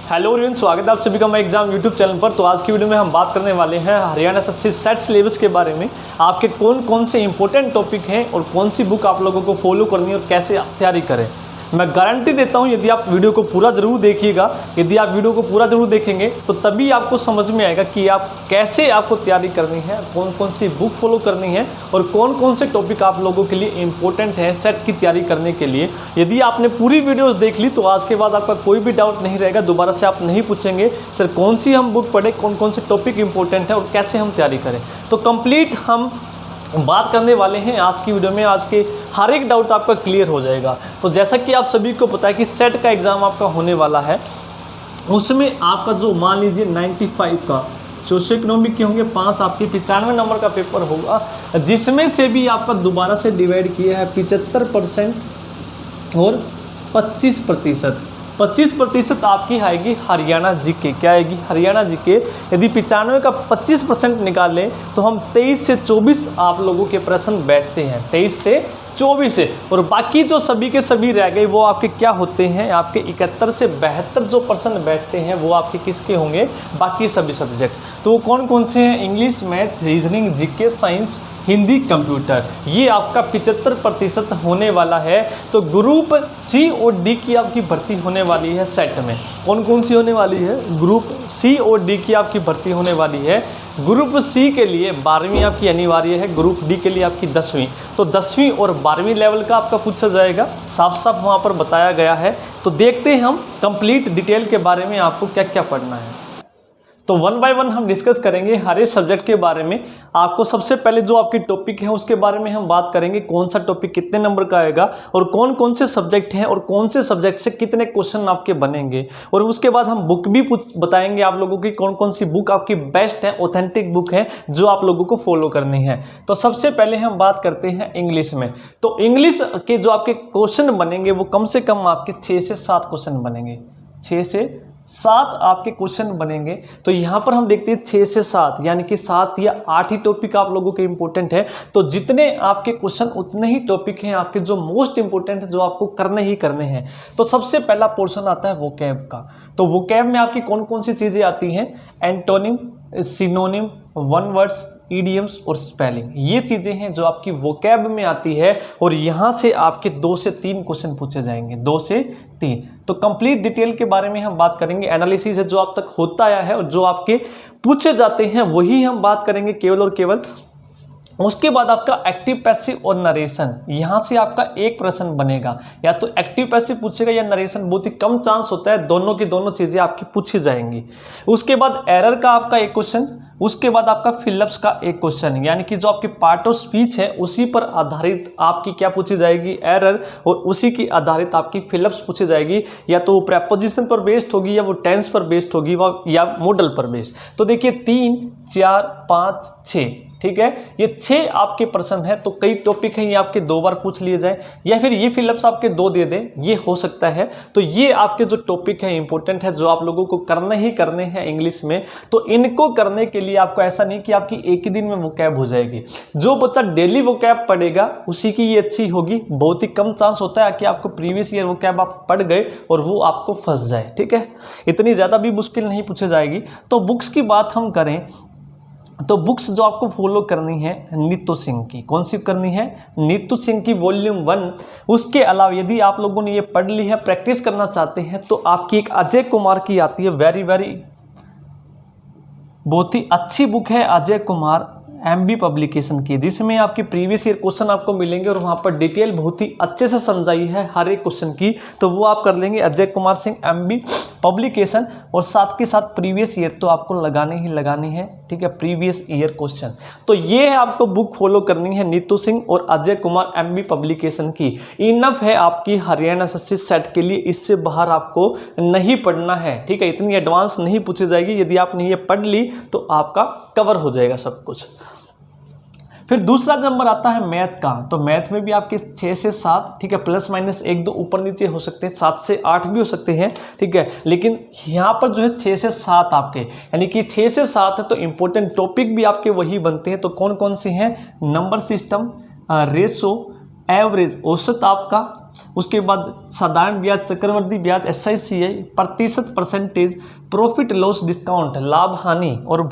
Hello everyone, स्वागत है आप सभी का मैं एग्जाम यूट्यूब चैनल पर। तो आज की वीडियो में हम बात करने वाले हैं हरियाणा एसएससी सेट सिलेबस के बारे में। आपके कौन कौन से इंपॉर्टेंट टॉपिक हैं और कौन सी बुक आप लोगों को फॉलो करनी है और कैसे आप तैयारी करें। मैं गारंटी देता हूं यदि आप वीडियो को पूरा जरूर देखिएगा, यदि आप वीडियो को पूरा जरूर देखेंगे तो तभी आपको समझ में आएगा कि आप कैसे आपको तैयारी करनी है, कौन कौन सी बुक फॉलो करनी है और कौन कौन से टॉपिक आप लोगों के लिए इंपॉर्टेंट है सेट की तैयारी करने के लिए। यदि आपने पूरी वीडियोस देख ली तो आज के बाद आपका कोई भी डाउट नहीं रहेगा, दोबारा से आप नहीं पूछेंगे सर कौन सी हम बुक पढ़े, कौन कौन से टॉपिक इंपॉर्टेंट है और कैसे हम तैयारी करें। तो कंप्लीट हम बात करने वाले हैं आज की वीडियो में, आज के हर एक डाउट आपका क्लियर हो जाएगा। तो जैसा कि आप सभी को पता है कि सेट का एग्ज़ाम आपका होने वाला है, उसमें आपका जो मान लीजिए 95 का सोशो इकोनॉमिक के होंगे 5, आपके 95 नंबर का पेपर होगा, जिसमें से भी आपका दोबारा से डिवाइड किया है 75% और 25% आपकी आएगी हरियाणा जीके। क्या आएगी? हरियाणा जीके। यदि 95 का 25% निकालें तो हम 23 से 24 आप लोगों के प्रश्न बैठते हैं, 23 से 24 से, और बाकी जो सभी के सभी रह गए वो आपके क्या होते हैं, आपके 71 से 72 जो प्रश्न बैठते हैं वो आपके किसके होंगे, बाकी सभी सब्जेक्ट। तो वो कौन कौन से हैं? English, math, reasoning, GK, science, Hindi, computer. ये आपका 75% होने वाला है। तो ग्रुप सी और डी की आपकी भर्ती होने वाली है सेट में। कौन कौन सी होने वाली है? ग्रुप सी और डी की आपकी भर्ती होने वाली है। ग्रुप सी के लिए 12वीं आपकी अनिवार्य है, ग्रुप डी के लिए आपकी 10वीं। तो 10वीं और 12वीं लेवल का आपका पूछा जाएगा, साफ साफ वहाँ पर बताया गया है। तो देखते हैं हम कंप्लीट डिटेल के बारे में आपको क्या क्या पढ़ना है। तो 1 बाय 1 हम डिस्कस करेंगे हर एक सब्जेक्ट के बारे में। आपको सबसे पहले जो आपकी टॉपिक है उसके बारे में हम बात करेंगे, कौन सा टॉपिक कितने नंबर का आएगा और कौन कौन से सब्जेक्ट हैं और कौन से सब्जेक्ट से कितने क्वेश्चन आपके बनेंगे। और उसके बाद हम बुक भी बताएंगे आप लोगों की कौन कौन सी बुक आपकी बेस्ट है, ऑथेंटिक बुक है जो आप लोगों को फॉलो करनी है। तो सबसे पहले हम बात करते हैं इंग्लिश में। तो इंग्लिश के जो आपके क्वेश्चन बनेंगे वो कम से कम आपके 6 से 7 क्वेश्चन बनेंगे, 6 से 7 आपके क्वेश्चन बनेंगे। तो यहाँ पर हम देखते हैं 6 से 7 यानी कि 7 या 8 ही टॉपिक आप लोगों के इंपॉर्टेंट है। तो जितने आपके क्वेश्चन उतने ही टॉपिक हैं आपके जो मोस्ट इंपॉर्टेंट है, जो आपको करने ही करने हैं। तो सबसे पहला पोर्शन आता है वोकैब का। तो वोकैब में आपकी कौन कौन सी चीज़ें आती हैं? Antonym, synonym, one words, idioms और स्पेलिंग। ये चीज़ें हैं जो आपकी वोकैब में आती है और यहाँ से आपके 2 से 3 क्वेश्चन पूछे जाएंगे, 2 से 3। तो कंप्लीट डिटेल के बारे में हम बात करेंगे। एनालिसिस है जो अब तक होता आया है और जो आपके पूछे जाते हैं वही हम बात करेंगे केवल और केवल। उसके बाद आपका एक्टिव पैसिव और नरेशन, यहाँ से आपका एक प्रश्न बनेगा, या तो एक्टिव पैसिव पूछेगा या नरेशन, बहुत ही कम चांस होता है, दोनों की दोनों चीज़ें आपकी पूछी जाएंगी। उसके बाद एरर का आपका एक क्वेश्चन, उसके बाद आपका फिलअप्स का एक क्वेश्चन, यानी कि जो आपकी पार्ट ऑफ स्पीच है उसी पर आधारित आपकी क्या पूछी जाएगी, एरर, और उसी की आधारित आपकी फिलअप्स पूछी जाएगी। या तो वो प्रेपोजिशन पर बेस्ड होगी या वो टेंस पर बेस्ड होगी या मॉडल पर बेस्ड। तो देखिए 3, 4, 5, 6, ठीक है, ये 6 आपके प्रश्न है। तो कई टॉपिक हैं ये आपके 2 बार पूछ लिए जाए या फिर ये फिलअप्स आपके 2 दे दें, ये हो सकता है। तो ये आपके जो टॉपिक है इंपॉर्टेंट है जो आप लोगों को करने ही करने हैं इंग्लिश में। तो इनको करने के लिए आपको ऐसा नहीं कि आपकी एक ही दिन में वोकैब हो जाएगी। जो बच्चा डेली वोकैब पढ़ेगा उसी की ये अच्छी होगी। बहुत ही कम चांस होता है कि आपको प्रीवियस ईयर वोकैब आप पढ़ गए और वो आपको फंस जाए, ठीक है। इतनी ज़्यादा भी मुश्किल नहीं पूछी जाएगी। तो बुक्स की बात हम करें तो बुक्स जो आपको फॉलो करनी है नीतू सिंह की, कौन सी करनी है? नीतू सिंह की वॉल्यूम 1। उसके अलावा यदि आप लोगों ने ये पढ़ ली है, प्रैक्टिस करना चाहते हैं, तो आपकी एक अजय कुमार की आती है, बहुत ही अच्छी बुक है अजय कुमार MB पब्लिकेशन की, जिसमें आपकी प्रीवियस ईयर क्वेश्चन आपको मिलेंगे और वहाँ पर डिटेल बहुत ही अच्छे से समझाई है हर एक क्वेश्चन की। तो वो आप कर लेंगे अजय कुमार सिंह MB पब्लिकेशन, और साथ के साथ प्रीवियस ईयर तो आपको लगानी ही लगानी है, ठीक है, प्रीवियस ईयर क्वेश्चन। तो ये है आपको बुक फॉलो करनी है नीतू सिंह और अजय कुमार MB पब्लिकेशन की। इनफ है आपकी हरियाणा एसएससी सेट के लिए, इससे बाहर आपको नहीं पढ़ना है, ठीक है। इतनी एडवांस नहीं पूछी जाएगी, यदि आपने ये पढ़ ली तो आपका कवर हो जाएगा सब कुछ। फिर दूसरा नंबर आता है मैथ का। तो मैथ में भी आपके 6 से 7, ठीक है, प्लस माइनस 1-2 ऊपर नीचे हो सकते हैं, 7 से 8 भी हो सकते हैं, ठीक है। लेकिन यहाँ पर जो है 6 से 7 आपके, यानी कि 6 से 7 है तो इंपॉर्टेंट टॉपिक भी आपके वही बनते हैं। तो कौन कौन से हैं? नंबर सिस्टम, रेशो, एवरेज, औसत आपका, उसके बाद साधारण ब्याज, चक्रवृद्धि ब्याज, SICI, प्रतिशत, परसेंटेज, प्रॉफिट लॉस डिस्काउंट, लाभ हानि, और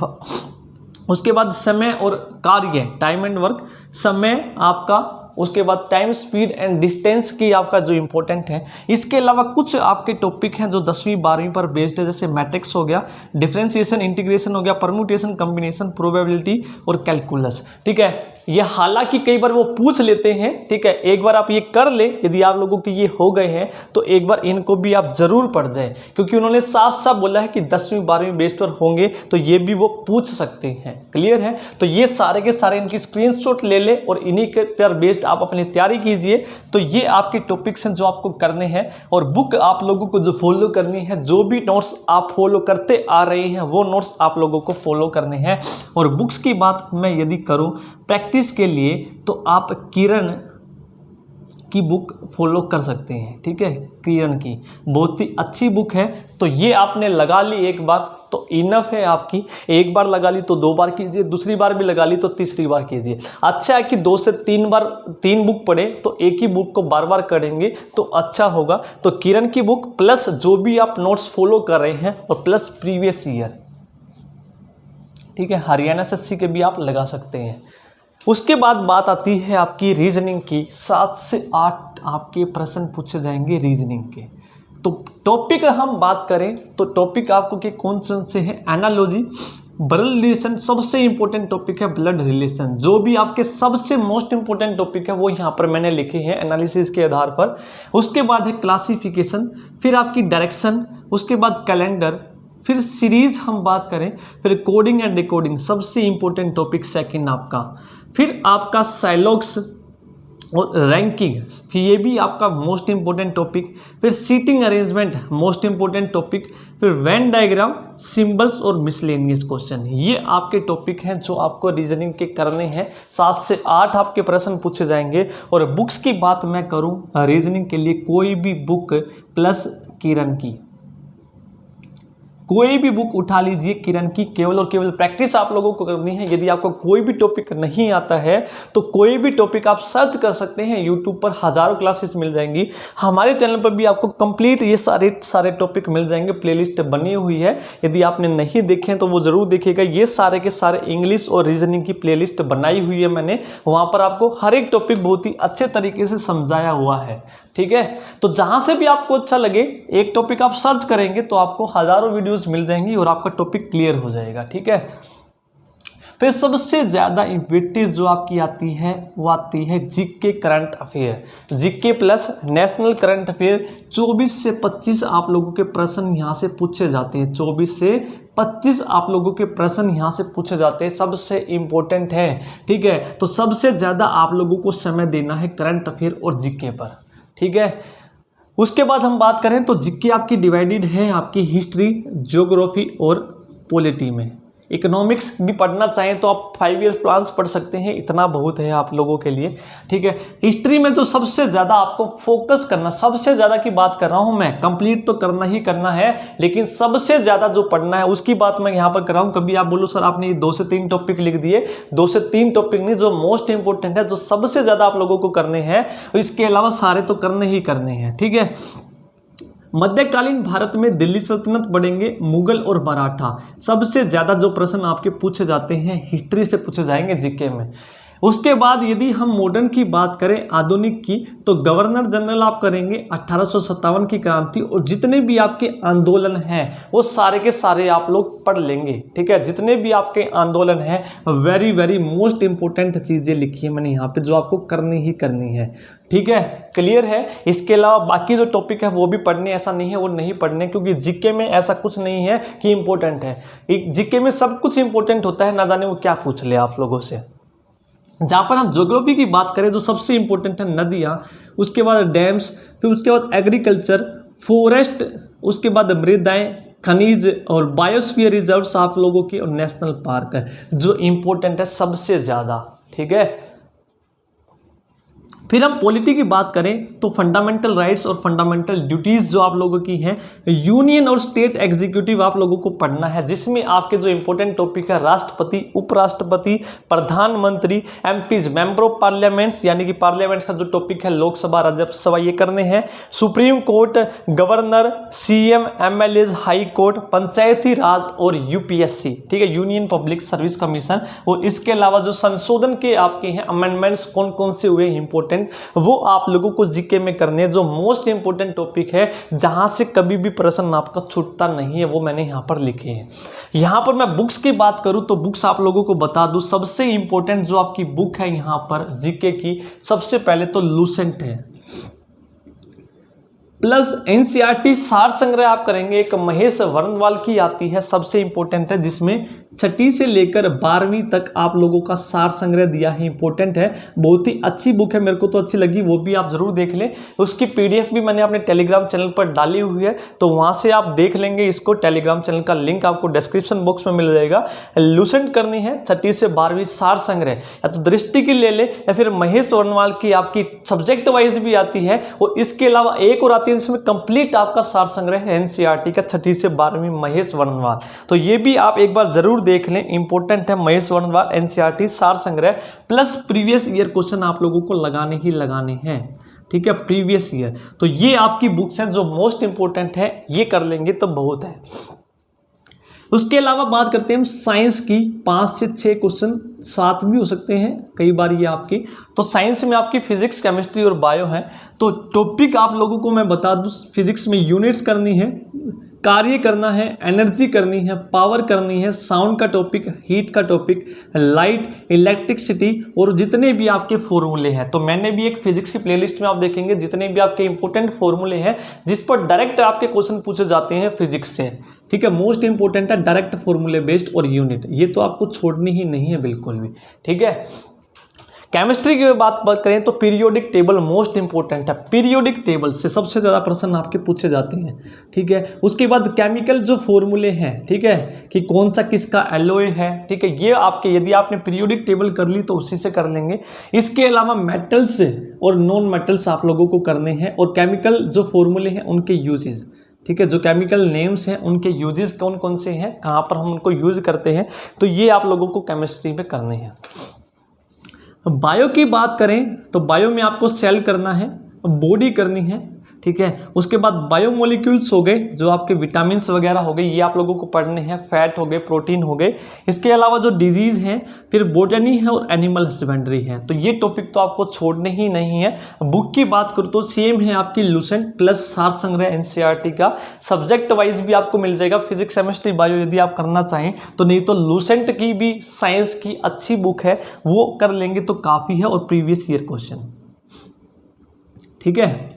उसके बाद समय और कार्य, टाइम एंड वर्क, समय आपका, उसके बाद टाइम, स्पीड एंड डिस्टेंस की आपका जो इंपॉर्टेंट है। इसके अलावा कुछ आपके टॉपिक हैं जो 10वीं 12वीं पर बेस्ड है, जैसे मैट्रिक्स हो गया, डिफरेंशिएशन, इंटीग्रेशन हो गया, परम्यूटेशन, कॉम्बिनेशन, प्रोबेबिलिटी और कैलकुलस। ठीक है, ये हालांकि कई बार वो पूछ लेते हैं। ठीक है, एक बार आप ये कर ले, यदि आप लोगों के ये हो गए हैं तो एक बार इनको भी आप जरूर पढ़ जाए, क्योंकि उन्होंने साफ साफ बोला है कि 10वीं 12वीं बेस्ड पर होंगे तो ये भी वो पूछ सकते हैं। क्लियर है? तो ये सारे के सारे इनकी स्क्रीनशॉट ले ले और इन्हीं के पर बेस्ड आप अपनी तैयारी कीजिए। तो ये आपके टॉपिक्स हैं जो आपको करने हैं, और बुक आप लोगों को जो फॉलो करनी है, जो भी नोट्स आप फॉलो करते आ रहे हैं वो नोट्स आप लोगों को फॉलो करने हैं। और बुक्स की बात मैं यदि करूं प्रैक्टिस के लिए तो आप किरण की बुक फॉलो कर सकते हैं। ठीक है, किरण की बहुत ही अच्छी बुक है। तो ये आपने लगा ली एक बार तो इनफ है आपकी, एक बार लगा ली तो 2 बार कीजिए, दूसरी बार भी लगा ली तो तीसरी बार कीजिए। अच्छा है कि 2 से 3 बार 3 बुक पढ़े तो एक ही बुक को बार बार करेंगे तो अच्छा होगा। तो किरण की बुक प्लस जो भी आप नोट्स फॉलो कर रहे हैं और प्लस प्रीवियस ईयर, ठीक है, हरियाणा SSC के भी आप लगा सकते हैं। उसके बाद बात आती है आपकी रीजनिंग की। 7 से 8 आपके प्रश्न पूछे जाएंगे रीजनिंग के। तो टॉपिक हम बात करें तो टॉपिक आपको के कौन से हैं? एनालॉजी, ब्लड रिलेशन, सबसे इंपॉर्टेंट टॉपिक है ब्लड रिलेशन। जो भी आपके सबसे मोस्ट इंपॉर्टेंट टॉपिक है वो यहाँ पर मैंने लिखे हैं एनालिसिस के आधार पर। उसके बाद है क्लासिफिकेशन, फिर आपकी डायरेक्शन, उसके बाद कैलेंडर, फिर सीरीज हम बात करें, फिर कोडिंग एंड डिकोडिंग, सबसे इंपॉर्टेंट टॉपिक सेकंड आपका, फिर आपका साइलॉग्स और रैंकिंग, फिर ये भी आपका मोस्ट इंपॉर्टेंट टॉपिक, फिर seating arrangement most important topic, फिर वेन डायग्राम, सिंबल्स और मिसलेनियस क्वेश्चन। ये आपके टॉपिक हैं जो आपको रीजनिंग के करने हैं। 7 से 8 आपके प्रश्न पूछे जाएंगे। और बुक्स की बात मैं करूं रीजनिंग के लिए, कोई भी बुक प्लस किरण की, कोई भी बुक उठा लीजिए किरण की, केवल और केवल प्रैक्टिस आप लोगों को करनी है। यदि आपको कोई भी टॉपिक नहीं आता है तो कोई भी टॉपिक आप सर्च कर सकते हैं, यूट्यूब पर हज़ारों क्लासेस मिल जाएंगी। हमारे चैनल पर भी आपको कंप्लीट ये सारे टॉपिक मिल जाएंगे, प्लेलिस्ट बनी हुई है। यदि आपने नहीं देखे तो वो ज़रूर देखिएगा। ये सारे के सारे इंग्लिश और रीजनिंग की प्लेलिस्ट बनाई हुई है मैंने, वहाँ पर आपको हर एक टॉपिक बहुत ही अच्छे तरीके से समझाया हुआ है। ठीक है, तो जहाँ से भी आपको अच्छा लगे एक टॉपिक आप सर्च करेंगे तो आपको हज़ारों वीडियोस मिल जाएंगी और आपका टॉपिक क्लियर हो जाएगा। ठीक है, फिर सबसे ज़्यादा वेटेज जो आपकी आती है वो आती है GK current affair, GK plus national current affair. 24 से 25 आप लोगों के प्रश्न यहाँ से पूछे जाते हैं। 24 से 25 आप लोगों के प्रश्न यहाँ से पूछे जाते हैं, सबसे इम्पोर्टेंट है। ठीक है, तो सबसे ज़्यादा आप लोगों को समय देना है करंट अफेयर और जीके पर। ठीक है, उसके बाद हम बात करें तो जीके आपकी डिवाइडेड है आपकी हिस्ट्री, ज्योग्राफी और पॉलिटी में। इकोनॉमिक्स भी पढ़ना चाहें तो आप 5 ईयर प्लान्स पढ़ सकते हैं, इतना बहुत है आप लोगों के लिए। ठीक है, हिस्ट्री में तो सबसे ज़्यादा आपको फोकस करना, सबसे ज़्यादा की बात कर रहा हूँ मैं, कंप्लीट तो करना ही करना है, लेकिन सबसे ज़्यादा जो पढ़ना है उसकी बात मैं यहाँ पर कर रहा हूँ। कभी आप बोलो सर आपने 2 से 3 टॉपिक लिख दिए, 2 से 3 टॉपिक नहीं, जो मोस्ट इंपॉर्टेंट है, जो सबसे ज़्यादा आप लोगों को करने हैं, इसके अलावा सारे तो करने ही करने हैं। ठीक है, मध्यकालीन भारत में दिल्ली सल्तनत बढ़ेंगे, मुगल और मराठा। सबसे ज़्यादा जो प्रश्न आपके पूछे जाते हैं हिस्ट्री से पूछे जाएंगे जीके में। उसके बाद यदि हम मॉडर्न की बात करें, आधुनिक की, तो गवर्नर जनरल आप करेंगे 1857 की क्रांति, और जितने भी आपके आंदोलन हैं वो सारे के सारे आप लोग पढ़ लेंगे। ठीक है, जितने भी आपके आंदोलन हैं, वेरी वेरी मोस्ट इंपॉर्टेंट चीज़ें लिखी है मैंने यहाँ पे जो आपको करनी ही करनी है। ठीक है, क्लियर है। इसके अलावा बाकी जो टॉपिक है वो भी पढ़ने, ऐसा नहीं है वो नहीं पढ़ने, क्योंकि जीके में ऐसा कुछ नहीं है कि इम्पोर्टेंट है। जीके में सब कुछ इंपॉर्टेंट होता है, ना जाने वो क्या पूछ ले आप लोगों से। जहाँ पर हम ज्योग्राफी की बात करें जो सबसे इंपॉर्टेंट है नदियाँ, उसके बाद डैम्स, फिर उसके बाद एग्रीकल्चर, फॉरेस्ट, उसके बाद मृदाएँ, खनिज और बायोस्फीयर रिजर्व्स आप लोगों की, और नेशनल पार्क है जो इंपॉर्टेंट है सबसे ज़्यादा। ठीक है, फिर हम पॉलिटी की बात करें तो फंडामेंटल राइट्स और फंडामेंटल ड्यूटीज़ जो आप लोगों की हैं, यूनियन और स्टेट एग्जीक्यूटिव आप लोगों को पढ़ना है, जिसमें आपके जो इंपॉर्टेंट टॉपिक है राष्ट्रपति, उपराष्ट्रपति, प्रधानमंत्री, एमपीज, मेंबर ऑफ पार्लियामेंट्स, यानी कि पार्लियामेंट का जो टॉपिक है लोकसभा, राज्यसभा, ये करने हैं, Supreme Court, governor, CM, MLAs, High Court, Panchayati Raj और यूपीएससी, ठीक है, यूनियन पब्लिक सर्विस कमीशन। और इसके अलावा जो संशोधन के आपके हैं अमेंडमेंट्स कौन कौन से हुए इंपॉर्टेंट, वो आप लोगों को जीके में करने हैं। जो मोस्ट इंपोर्टेंट टॉपिक है जहां से कभी भी प्रश्न आपका छूटता नहीं है, वो मैंने यहां पर लिखे हैं। यहां पर मैं बुक्स की बात करूं तो बुक्स आप लोगों को बता दूं, सबसे इंपॉर्टेंट जो आपकी बुक है यहां पर जीके की, सबसे पहले तो लूसेंट है, प्लस एनसीईआरटी सार संग्रह आप करेंगे, एक महेश वर्णवाल की आती है, सबसे इंपॉर्टेंट है, जिसमें 6ठी से लेकर 12वीं तक आप लोगों का सार संग्रह दिया है, इंपॉर्टेंट है, बहुत ही अच्छी बुक है, मेरे को तो अच्छी लगी, वो भी आप जरूर देख लें। उसकी पीडीएफ भी मैंने अपने टेलीग्राम चैनल पर डाली हुई है, तो वहां से आप देख लेंगे इसको, टेलीग्राम चैनल का लिंक आपको डिस्क्रिप्शन बॉक्स में मिल जाएगा। लूसेंट करनी है 6ठी से 12वीं सार संग्रह, या तो दृष्टि की ले ले या फिर महेश वर्णवाल की आपकी सब्जेक्ट वाइज भी आती है, और इसके अलावा एक और आती है जिसमें कंप्लीट आपका सार संग्रह है एनसीईआरटी का 6ठी से 12वीं महेश वर्णवाल, तो ये भी आप एक बार जरूर देख लें, इंपॉर्टेंट है महेश वर्णवाल एनसीईआरटी सार संग्रह, प्लस प्रीवियस ईयर क्वेश्चन आप लोगों को लगाने ही लगाने हैं, ठीक है, प्रीवियस ईयर। तो ये आपकी बुक्स हैं जो मोस्ट इंपॉर्टेंट है, ये कर लेंगे तो बहुत है। उसके अलावा बात करते हैं हम साइंस की, 5 से 6 क्वेश्चन, 7 भी हो सकते हैं कई बार ये आपकी। तो साइंस में आपकी फिजिक्स, केमिस्ट्री और बायो है। तो टॉपिक आप लोगों को मैं बता दूं, फिजिक्स में यूनिट्स करनी है, कार्य करना है, एनर्जी करनी है, पावर करनी है, साउंड का टॉपिक, हीट का टॉपिक, लाइट, इलेक्ट्रिसिटी, और जितने भी आपके फॉर्मूले हैं। तो मैंने भी एक फिजिक्स की प्लेलिस्ट में आप देखेंगे जितने भी आपके इंपॉर्टेंट फॉर्मूले हैं जिस पर डायरेक्ट आपके क्वेश्चन पूछे जाते हैं फिजिक्स से, ठीक है, मोस्ट इंपॉर्टेंट है डायरेक्ट फॉर्मूले बेस्ड और यूनिट, ये तो आपको छोड़नी ही नहीं है बिल्कुल भी, ठीक है। केमिस्ट्री की बात करें तो पीरियोडिक टेबल मोस्ट इंपॉर्टेंट है, पीरियोडिक टेबल से सबसे ज़्यादा प्रश्न आपके पूछे जाते हैं, ठीक है। उसके बाद केमिकल जो फॉर्मूले हैं, ठीक है, कि कौन सा किसका एलॉय है, ठीक है, ये आपके यदि आपने पीरियोडिक टेबल कर ली तो उसी से कर लेंगे। इसके अलावा मेटल्स और नॉन मेटल्स आप लोगों को करने हैं, और केमिकल जो फॉर्मूले हैं उनके यूजेज, ठीक है, जो केमिकल नेम्स हैं उनके यूजेस कौन कौन से हैं, कहाँ पर हम उनको यूज करते हैं, तो ये आप लोगों को केमिस्ट्री में करने हैं। बायो की बात करें तो बायो में आपको सेल करना है, बॉडी करनी है, ठीक है। उसके बाद बायोमोलिक्यूल्स हो गए, जो आपके विटामिन्स वगैरह हो गए, ये आप लोगों को पढ़ने हैं, फैट हो गए, प्रोटीन हो गए। इसके अलावा जो डिजीज़ हैं, फिर बोटनी है और एनिमल हस्बेंड्री है, तो ये टॉपिक तो आपको छोड़ने ही नहीं है। बुक की बात करूँ तो सेम है आपकी लूसेंट प्लस सार संग्रह एनसीईआरटी का, सब्जेक्ट वाइज भी आपको मिल जाएगा, फिजिक्स, केमिस्ट्री, बायो यदि आप करना चाहें तो, नहीं तो लूसेंट की भी साइंस की अच्छी बुक है, वो कर लेंगे तो काफ़ी है, और प्रीवियस ईयर क्वेश्चन, ठीक है।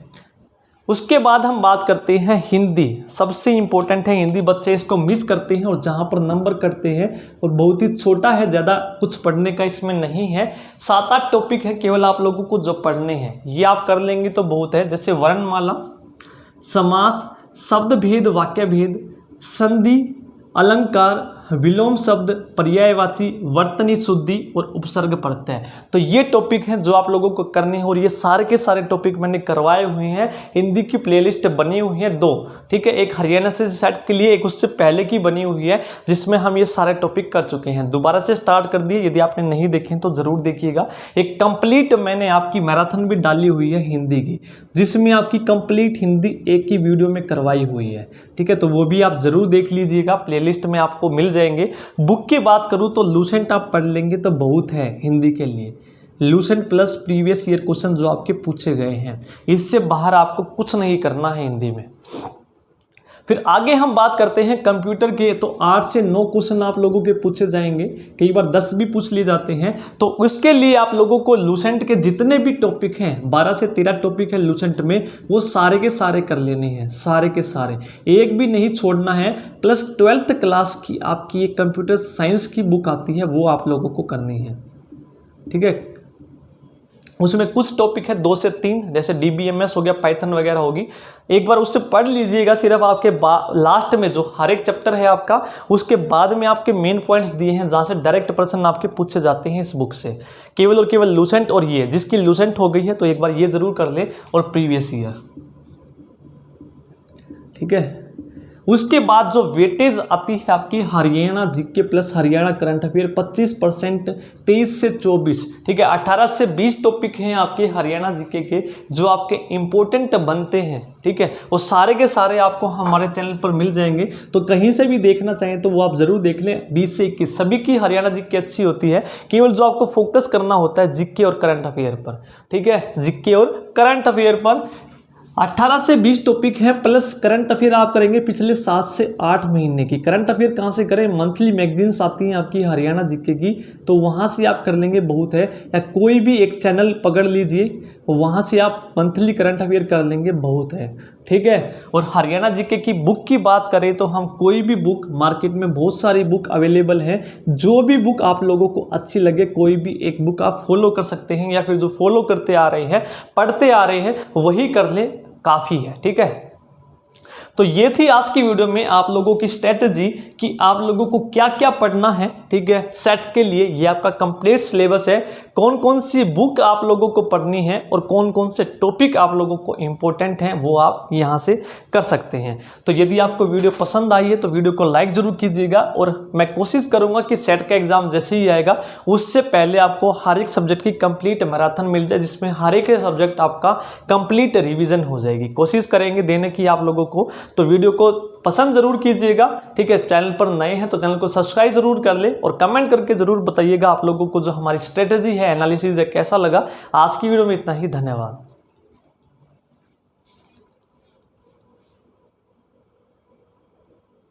उसके बाद हम बात करते हैं हिंदी, सबसे इंपॉर्टेंट है हिंदी, बच्चे इसको मिस करते हैं और जहाँ पर नंबर करते हैं, और बहुत ही छोटा है, ज़्यादा कुछ पढ़ने का इसमें नहीं है, 7-8 टॉपिक है केवल आप लोगों को जो पढ़ने हैं, ये आप कर लेंगे तो बहुत है। जैसे वर्णमाला, समास, शब्द भेद, वाक्य भेद, संधि, अलंकार, विलोम शब्द, पर्यायवाची, वर्तनी शुद्धि और उपसर्ग प्रत्यय, तो ये टॉपिक हैं जो आप लोगों को करने हैं, और ये सारे के सारे टॉपिक मैंने करवाए हुए हैं। हिंदी की प्लेलिस्ट बनी हुई है 2, ठीक है, एक हरियाणा से सेट के लिए, एक उससे पहले की बनी हुई है, जिसमें हम ये सारे टॉपिक कर चुके हैं, दोबारा से स्टार्ट कर दिए, यदि आपने नहीं देखे तो ज़रूर देखिएगा। एक कंप्लीट मैंने आपकी मैराथन भी डाली हुई है हिंदी की, जिसमें आपकी कंप्लीट हिंदी एक ही वीडियो में करवाई हुई है, ठीक है, तो वो भी आप ज़रूर देख लीजिएगा, प्लेलिस्ट में आपको मिल जाएंगे। बुक की बात करूं तो लूसेंट आप पढ़ लेंगे तो बहुत है हिंदी के लिए, Lucent plus previous year question जो आपके पूछे गए हैं, इससे बाहर आपको कुछ नहीं करना है हिंदी में। फिर आगे हम बात करते हैं कंप्यूटर के, तो 8 से 9 क्वेश्चन आप लोगों के पूछे जाएंगे, कई बार 10 भी पूछ लिए जाते हैं, तो उसके लिए आप लोगों को लूसेंट के जितने भी टॉपिक हैं, 12 से 13 टॉपिक है लूसेंट में, वो सारे के सारे कर लेने हैं, सारे के सारे, एक भी नहीं छोड़ना है। प्लस 12th क्लास की आपकी एक कंप्यूटर साइंस की बुक आती है, वो आप लोगों को करनी है, ठीक है। उसमें कुछ टॉपिक है 2 से 3, जैसे DBMS हो गया, पाइथन वगैरह होगी, एक बार उससे पढ़ लीजिएगा। सिर्फ आपके लास्ट में जो हर एक चैप्टर है आपका, उसके बाद में आपके मेन पॉइंट्स दिए हैं जहाँ से डायरेक्ट प्रश्न आपके पूछे जाते हैं इस बुक से, केवल और केवल लूसेंट। और ये जिसकी लूसेंट हो गई है तो एक बार ये ज़रूर कर ले, और प्रीवियस ईयर, ठीक है। उसके बाद जो वेटेज आती है आपकी Haryana GK plus Haryana current affair 25%, 23 से 24, ठीक है। 18 से 20 टॉपिक हैं आपके हरियाणा जीके के जो आपके इम्पोर्टेंट बनते हैं, ठीक है। वो सारे के सारे आपको हमारे चैनल पर मिल जाएंगे, तो कहीं से भी देखना चाहें तो वो आप ज़रूर देख लें। 20 से 21 सभी की हरियाणा जीके अच्छी होती है, केवल जो आपको फोकस करना होता है जीके और करंट अफेयर पर, ठीक है। जीके और करंट अफेयर पर 18 से 20 टॉपिक है, प्लस करंट अफेयर आप करेंगे पिछले 7 से 8 महीने की। करंट अफेयर कहाँ से करें, मंथली मैगजीन्स आती हैं आपकी हरियाणा जीके की, तो वहाँ से आप कर लेंगे, बहुत है। या कोई भी एक चैनल पकड़ लीजिए, वहाँ से आप मंथली करंट अफेयर कर लेंगे, बहुत है, ठीक है। और हरियाणा जीके की बुक की बात करें तो हम कोई भी बुक, मार्केट में बहुत सारी बुक अवेलेबल है, जो भी बुक आप लोगों को अच्छी लगे कोई भी एक बुक आप फॉलो कर सकते हैं, या फिर जो फॉलो करते आ रहे हैं, पढ़ते आ रहे हैं, वही कर लें, काफ़ी है, ठीक है। तो ये थी आज की वीडियो में आप लोगों की स्ट्रेटजी कि आप लोगों को क्या क्या पढ़ना है, ठीक है, सेट के लिए। ये आपका कंप्लीट सिलेबस है, कौन कौन सी बुक आप लोगों को पढ़नी है और कौन कौन से टॉपिक आप लोगों को इम्पोर्टेंट हैं, वो आप यहाँ से कर सकते हैं। तो यदि आपको वीडियो पसंद आई है तो वीडियो को लाइक ज़रूर कीजिएगा, और मैं कोशिश करूँगा कि सेट का एग्ज़ाम जैसे ही आएगा उससे पहले आपको हर एक सब्जेक्ट की कंप्लीट मैराथन मिल जाए, जिसमें हर एक सब्जेक्ट आपका कंप्लीट रिविज़न हो जाएगी। कोशिश करेंगे देने की आप लोगों को। तो वीडियो को पसंद ज़रूर कीजिएगा, ठीक है। चैनल पर नए हैं तो चैनल को सब्सक्राइब ज़रूर कर ले, और कमेंट करके ज़रूर बताइएगा आप लोगों को जो हमारी स्ट्रेटजी है, एनालिसिस है, कैसा लगा। आज की वीडियो में इतना ही, धन्यवाद।